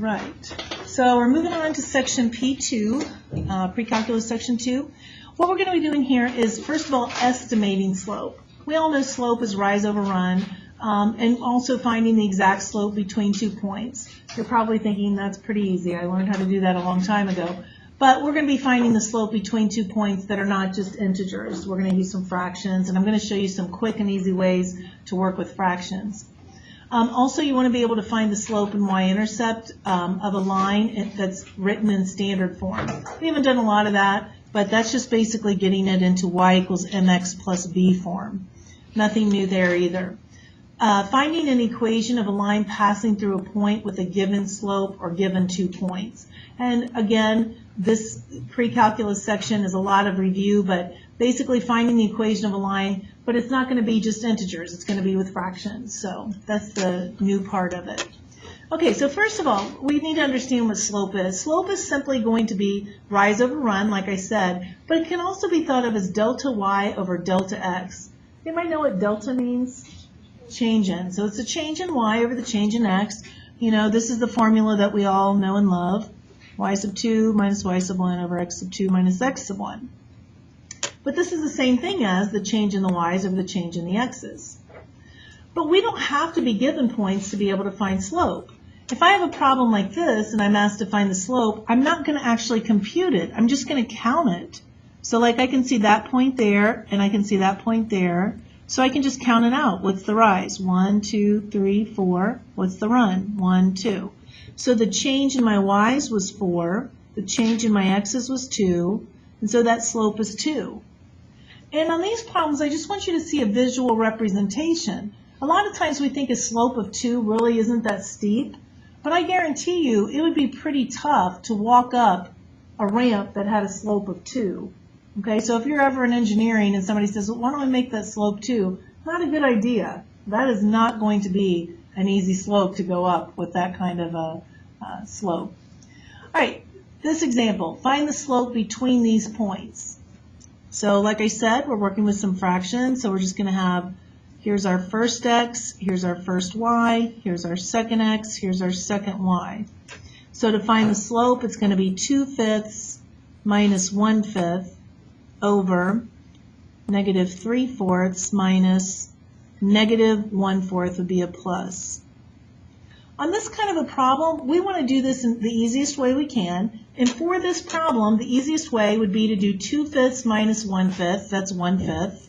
Right. So we're moving on to section P2, pre-calculus section 2. What we're going to be doing here is, first of all, estimating slope. We all know slope is rise over run, and also finding the exact slope between 2 points. You're probably thinking that's pretty easy. I learned how to do that a long time ago. But we're going to be finding the slope between 2 points that are not just integers. We're going to use some fractions, and I'm going to show you some quick and easy ways to work with fractions. Also, you want to be able to find the slope and y-intercept of a line that's written in standard form. We haven't done a lot of that, but that's just basically getting it into y equals mx plus b form. Nothing new there either. Finding an equation of a line passing through a point with a given slope or given 2 points. And again, this pre-calculus section is a lot of review, but basically finding the equation of a line, but it's not going to be just integers, it's going to be with fractions. So that's the new part of it. Okay, so first of all, we need to understand what slope is. Slope is simply going to be rise over run, like I said, but it can also be thought of as delta y over delta x. Anybody know what delta means? Change in. So it's the change in y over the change in x. You know, this is the formula that we all know and love. Y sub 2 minus y sub 1 over x sub 2 minus x sub 1. But this is the same thing as the change in the y's over the change in the x's. But we don't have to be given points to be able to find slope. If I have a problem like this and I'm asked to find the slope, I'm not going to actually compute it. I'm just going to count it. So like I can see that point there and I can see that point there. So I can just count it out. What's the rise? 1, 2, 3, 4. What's the run? 1, 2. So the change in my y's was 4. The change in my x's was 2. And so that slope is 2. And on these problems, I just want you to see a visual representation. A lot of times we think a slope of 2 really isn't that steep, but I guarantee you it would be pretty tough to walk up a ramp that had a slope of 2. Okay, so if you're ever in engineering and somebody says, well, why don't I make that slope 2? Not a good idea. That is not going to be an easy slope to go up with that kind of a slope. All right, this example, find the slope between these points. So like I said, we're working with some fractions, so we're just going to have, here's our first x, here's our first y, here's our second x, here's our second y. So to find the slope, it's going to be 2/5 minus 1/5 over negative 3/4 minus negative 1/4 would be a plus. On this kind of a problem, we want to do this in the easiest way we can. And for this problem, the easiest way would be to do 2/5 minus 1/5, that's 1/5.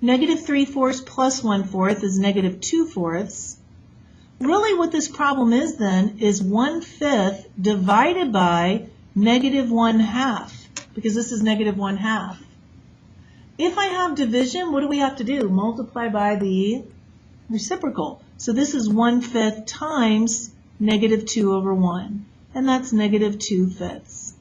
Negative 3/4 plus 1/4 is negative 2/4. Really what this problem is then is 1/5 divided by negative 1/2, because this is negative 1/2. If I have division, what do we have to do? Multiply by the reciprocal. So this is 1/5 times negative 2 over 1, and that's negative 2/5.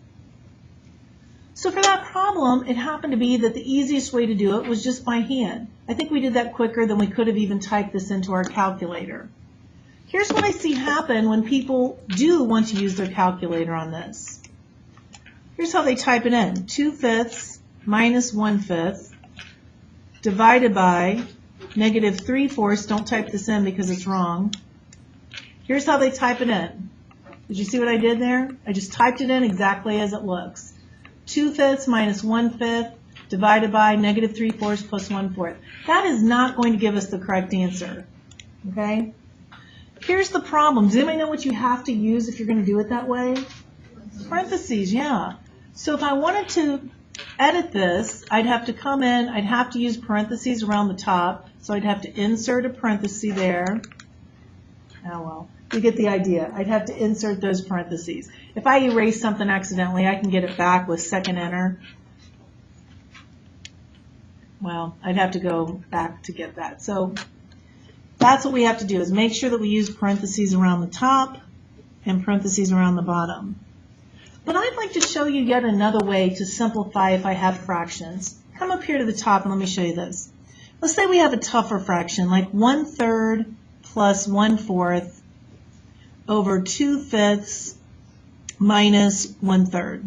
So for that problem, it happened to be that the easiest way to do it was just by hand. I think we did that quicker than we could have even typed this into our calculator. Here's what I see happen when people do want to use their calculator on this. Here's how they type it in. 2/5 minus 1/5 divided by negative 3/4. Don't type this in because it's wrong. Here's how they type it in. Did you see what I did there? I just typed it in exactly as it looks. 2/5 minus 1/5 divided by negative 3/4 plus 1/4. That is not going to give us the correct answer. Okay? Here's the problem. Does anybody know what you have to use if you're going to do it that way? Parentheses, yeah. So if I wanted to edit this, I'd have to come in, I'd have to use parentheses around the top, so I'd have to insert a parenthesis there. Oh well, you get the idea. I'd have to insert those parentheses. If I erase something accidentally, I can get it back with second enter. Well, I'd have to go back to get that. So that's what we have to do, is make sure that we use parentheses around the top and parentheses around the bottom. But I'd like to show you yet another way to simplify if I have fractions. Come up here to the top and let me show you this. Let's say we have a tougher fraction, like 1/3 plus 1/4 over 2/5 minus 1/3.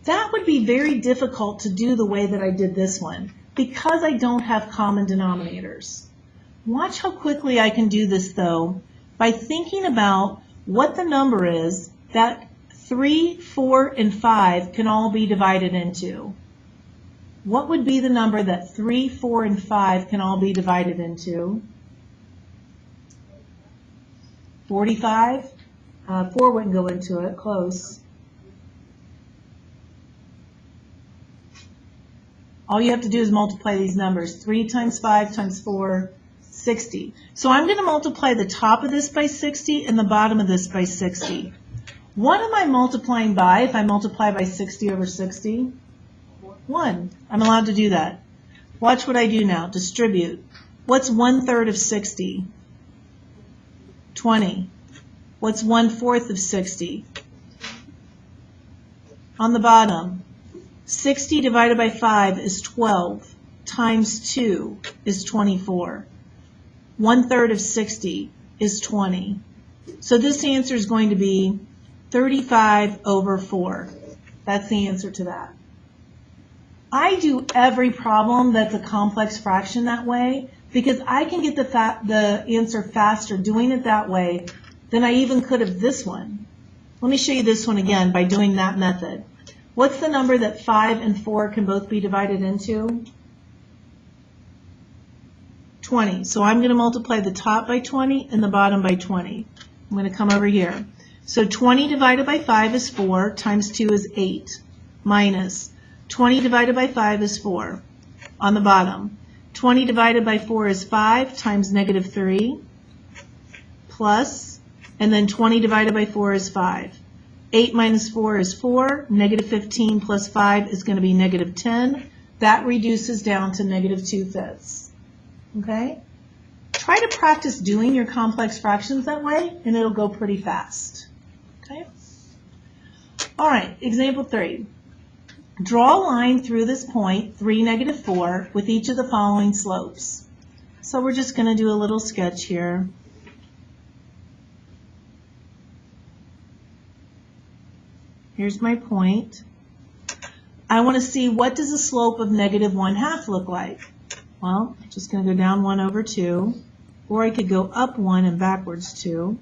That would be very difficult to do the way that I did this one, because I don't have common denominators. Watch how quickly I can do this though by thinking about what the number is that 3, 4, and 5 can all be divided into. What would be the number that 3, 4, and 5 can all be divided into? 45? 4 wouldn't go into it. Close. All you have to do is multiply these numbers. 3 times 5 times 4, 60. So I'm going to multiply the top of this by 60 and the bottom of this by 60. What am I multiplying by if I multiply by 60 over 60? 1. I'm allowed to do that. Watch what I do now. Distribute. What's 1/3 of 60? 20. What's 1/4 of 60? On the bottom, 60 divided by 5 is 12, times 2 is 24. 1/3 of 60 is 20. So this answer is going to be 35 over 4. That's the answer to that. I do every problem that's a complex fraction that way because I can get the answer faster doing it that way than I even could of this one. Let me show you this one again by doing that method. What's the number that 5 and 4 can both be divided into? 20. So I'm going to multiply the top by 20 and the bottom by 20. I'm going to come over here. So 20 divided by 5 is 4, times 2 is 8, minus 20 divided by 5 is 4. On the bottom, 20 divided by 4 is 5, times -3, plus, and then 20 divided by 4 is 5. 8 minus 4 is 4. -15 plus 5 is going to be -10. That reduces down to -2/5. Okay? Try to practice doing your complex fractions that way, and it'll go pretty fast. Okay? All right, example 3. Draw a line through this point, 3, -4, with each of the following slopes. So we're just going to do a little sketch here. Here's my point. I want to see what does the slope of -1/2 look like. Well, I'm just going to go down 1 over 2, or I could go up 1 and backwards 2.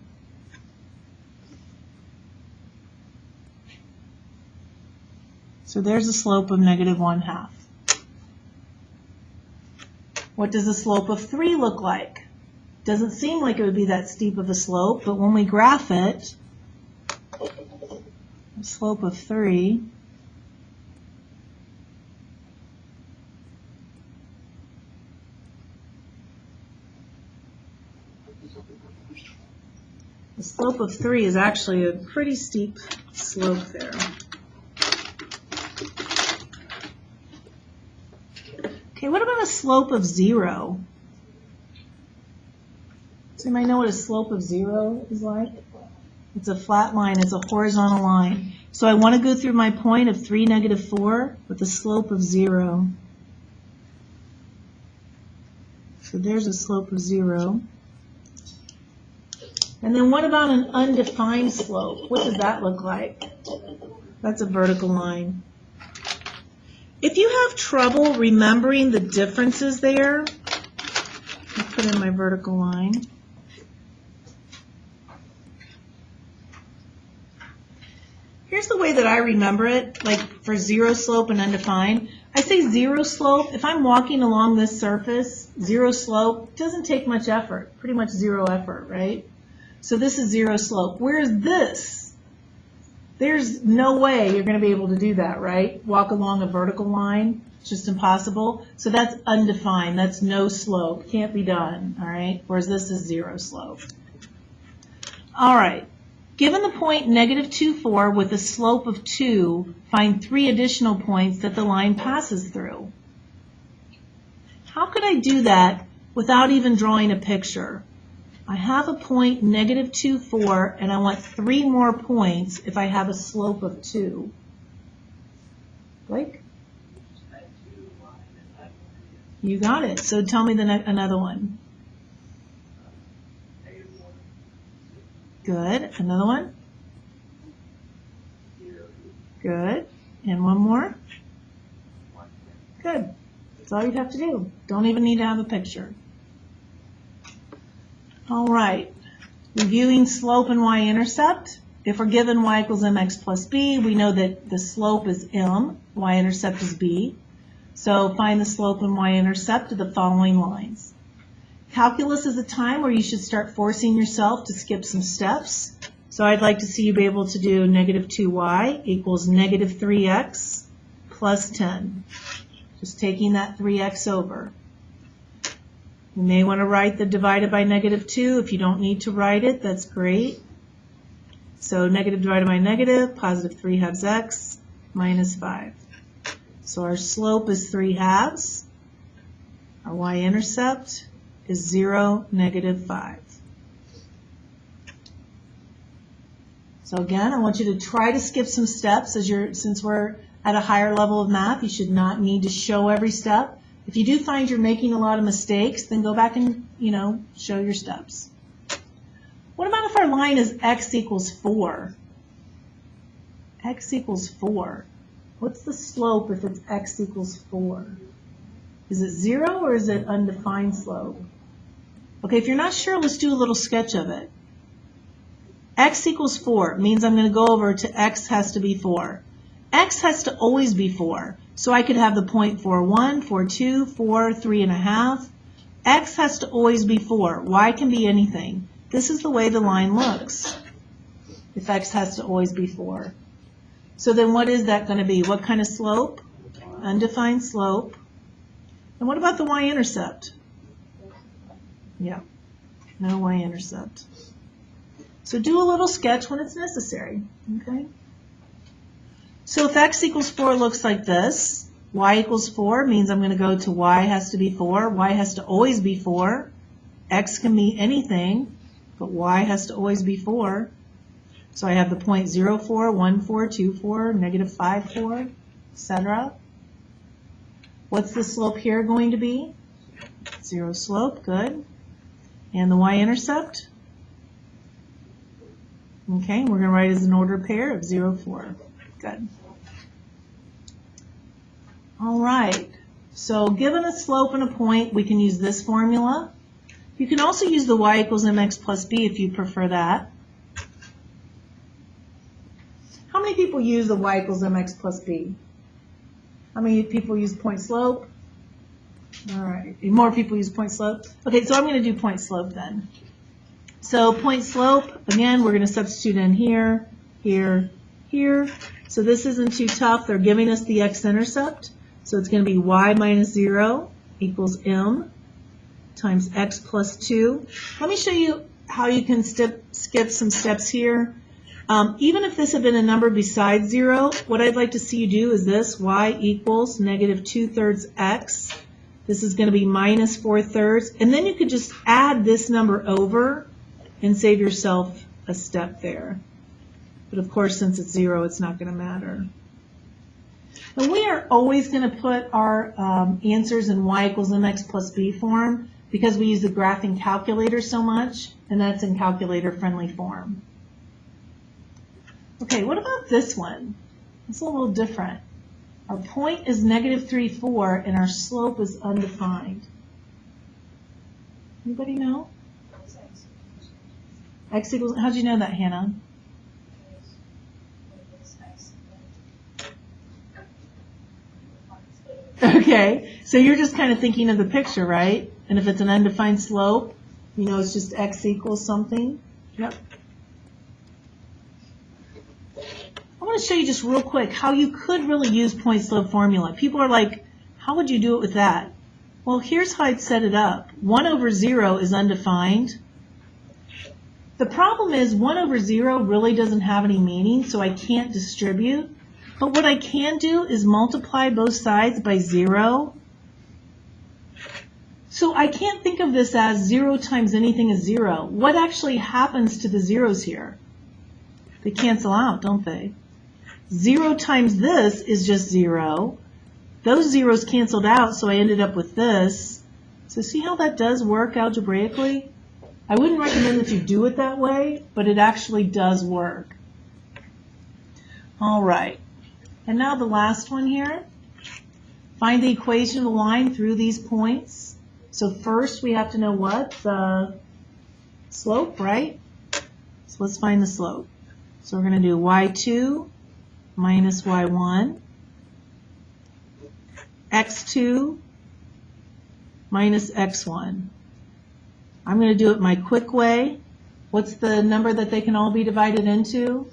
So there's the slope of -1/2. What does the slope of 3 look like? Doesn't seem like it would be that steep of a slope, but when we graph it, the slope of 3, the slope of 3 is actually a pretty steep slope there. Okay, what about a slope of 0? Does anybody know what a slope of 0 is like? It's a flat line, it's a horizontal line. So I want to go through my point of 3, -4 with a slope of 0. So there's a slope of 0. And then what about an undefined slope? What does that look like? That's a vertical line. If you have trouble remembering the differences there, I'll put in my vertical line. Here's the way that I remember it, like for 0 slope and undefined. I say 0 slope, if I'm walking along this surface, 0 slope, doesn't take much effort, pretty much 0 effort, right? So this is 0 slope. Whereas this, there's no way you're going to be able to do that, right? Walk along a vertical line, it's just impossible. So that's undefined, that's no slope, can't be done, all right? Whereas this is 0 slope. All right. Given the point -2, 4 with a slope of 2, find 3 additional points that the line passes through. How could I do that without even drawing a picture? I have a point -2, 4, and I want 3 more points if I have a slope of 2. Blake? You got it. So tell me another one. Good. Another one? Good. And one more? Good. That's all you have to do. Don't even need to have a picture. All right. Reviewing slope and y-intercept. If we're given y equals mx plus b, we know that the slope is m, y-intercept is b. So find the slope and y-intercept of the following lines. Calculus is a time where you should start forcing yourself to skip some steps. So I'd like to see you be able to do negative 2y equals negative 3x plus 10. Just taking that 3x over. You may want to write the divided by negative 2. If you don't need to write it, that's great. So negative divided by negative, positive 3 halves x minus 5. So our slope is 3 halves. Our y-intercept is 0, negative 5. So again, I want you to try to skip some steps since we're at a higher level of math. You should not need to show every step. If you do find you're making a lot of mistakes, then go back and, show your steps. What about if our line is x equals 4? X equals 4. What's the slope if it's x equals 4? Is it 0 or is it undefined slope? Okay, if you're not sure, let's do a little sketch of it. X equals 4 means I'm going to go over to x has to be 4. X has to always be 4. So I could have the point 4, 1, 4, 2, 4, 3 and a half. X has to always be 4. Y can be anything. This is the way the line looks if x has to always be 4. So then what is that going to be? What kind of slope? Undefined slope. And what about the y-intercept? Yeah, no y-intercept. So do a little sketch when it's necessary. Okay. So if x equals 4 looks like this, y equals 4 means I'm going to go to y has to be 4. Y has to always be 4. X can be anything, but y has to always be 4. So I have the point 0, 4, 1, 4, 2, 4, negative 5, 4, etc. What's the slope here going to be? 0 slope, good. And the y-intercept? Okay, we're going to write as an ordered pair of 0, 4. Good. All right, so given a slope and a point, we can use this formula. You can also use the y equals mx plus b if you prefer that. How many people use the y equals mx plus b? How many people use point slope? All right, more people use point slope. Okay, so I'm going to do point slope then. So point slope, again, we're going to substitute in here, here, here. So this isn't too tough. They're giving us the x-intercept. So it's going to be y minus 0 equals m times x plus 2. Let me show you how you can skip some steps here. Even if this had been a number besides 0, what I'd like to see you do is this, y equals negative 2/3 x. This is going to be minus 4/3. And then you could just add this number over and save yourself a step there. But of course, since it's 0, it's not going to matter. And we are always going to put our answers in y equals mx plus b form because we use the graphing calculator so much, and that's in calculator-friendly form. Okay, what about this one? It's a little different. Our point is negative 3, 4, and our slope is undefined. Anybody know? X equals, how'd you know that, Hannah? Okay, so you're just kind of thinking of the picture, right? And if it's an undefined slope, you know it's just x equals something. Yep. I want to show you just real quick how you could really use point slope formula. People are like, how would you do it with that? Well, here's how I'd set it up. 1 over 0 is undefined. The problem is 1 over 0 really doesn't have any meaning, so I can't distribute. But what I can do is multiply both sides by 0. So I can't think of this as 0 times anything is 0. What actually happens to the zeros here? They cancel out, don't they? 0 times this is just 0. Those zeros canceled out, so I ended up with this. So see how that does work algebraically? I wouldn't recommend that you do it that way, but it actually does work. All right. And now the last one here. Find the equation of the line through these points. So first we have to know what? The slope, right? So let's find the slope. So we're going to do y2 minus y1, x2 minus x1. I'm going to do it my quick way. What's the number that they can all be divided into?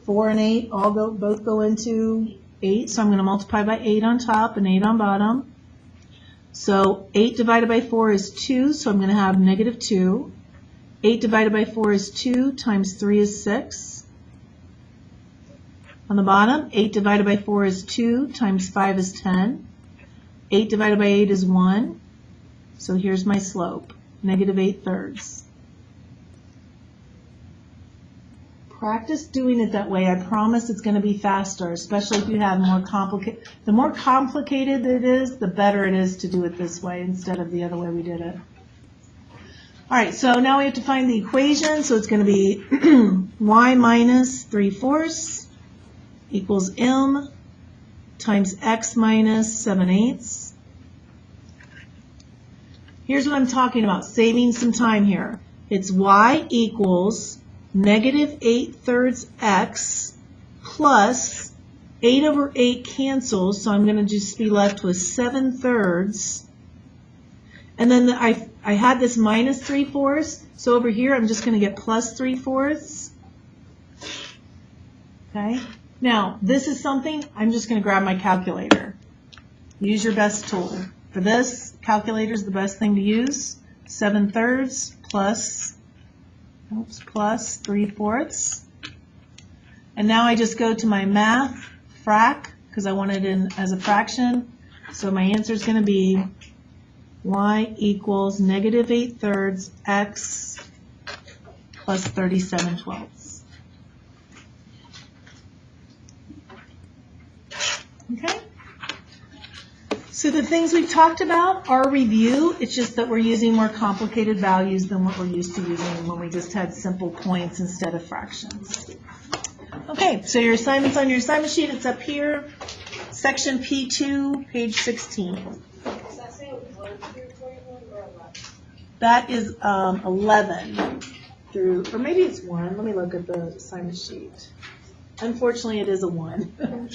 4 and 8 both go into 8, so I'm going to multiply by 8 on top and 8 on bottom. So 8 divided by 4 is 2, so I'm going to have negative 2. 8 divided by 4 is 2, times 3 is 6. On the bottom, 8 divided by 4 is 2, times 5 is 10. 8 divided by 8 is 1. So here's my slope, negative 8/3. Practice doing it that way. I promise it's going to be faster, especially if you have more complicated. The more complicated it is, the better it is to do it this way instead of the other way we did it. All right, so now we have to find the equation. So it's going to be y minus 3/4 equals m times x minus 7/8. Here's what I'm talking about, saving some time here. It's y equals negative 8/3 x plus 8/8 cancels, so I'm going to just be left with 7/3. And then I had this minus 3/4, so over here I'm just going to get plus 3/4. Okay, now this is something, I'm just going to grab my calculator. Use your best tool. For this, calculator is the best thing to use. 7/3 plus 3/4. And now I just go to my math, frac, because I want it in as a fraction. So my answer is going to be y equals negative 8/3 x plus 37/12. Okay? So the things we've talked about are review. It's just that we're using more complicated values than what we're used to using when we just had simple points instead of fractions. Okay, so your assignment's on your assignment sheet. It's up here. Section P2, page 16. Does that say 1 through 21 or 11? That is 11 through, or maybe it's 1. Let me look at the assignment sheet. Unfortunately, it is a 1.